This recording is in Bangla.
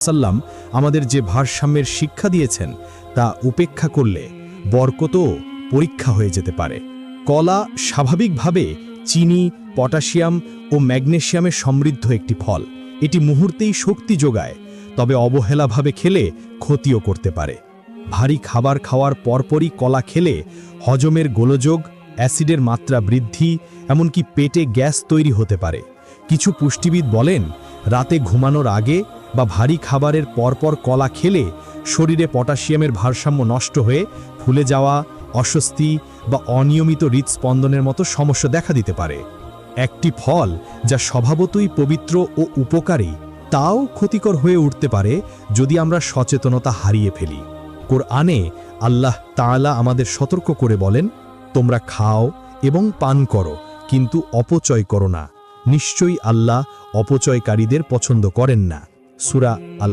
সাল্লাম আমাদের যে ভারসাম্যের শিক্ষা দিয়েছেন তা উপেক্ষা করলে বরকতও পরীক্ষা হয়ে যেতে পারে। কলা স্বাভাবিকভাবে চিনি, পটাশিয়াম ও ম্যাগনেসিয়ামে সমৃদ্ধ একটি ফল। এটি মুহূর্তেই শক্তি যোগায়, তবে অবহেলাভাবে খেলে ক্ষতিও করতে পারে। ভারী খাবার খাওয়ার পরপরই কলা খেলে হজমের গোলযোগ, অ্যাসিডের মাত্রা বৃদ্ধি, এমনকি পেটে গ্যাস তৈরি হতে পারে। কিছু পুষ্টিবিদ বলেন, রাতে ঘুমানোর আগে বা ভারী খাবারের পরপর কলা খেলে শরীরে পটাশিয়ামের ভারসাম্য নষ্ট হয়ে ফুলে যাওয়া, অস্বস্তি বা অনিয়মিত হৃদস্পন্দনের মতো সমস্যা দেখা দিতে পারে। একটি ফল যা স্বভাবতই পবিত্র ও উপকারী, তাও ক্ষতিকর হয়ে উঠতে পারে যদি আমরা সচেতনতা হারিয়ে ফেলি। কোরআনে আল্লাহ তাআলা আমাদের সতর্ক করে বলেন, তোমরা খাও এবং পান করো, কিন্তু অপচয় করো না। নিশ্চয়ই আল্লাহ অপচয়কারীদের পছন্দ করেন না। সূরা আল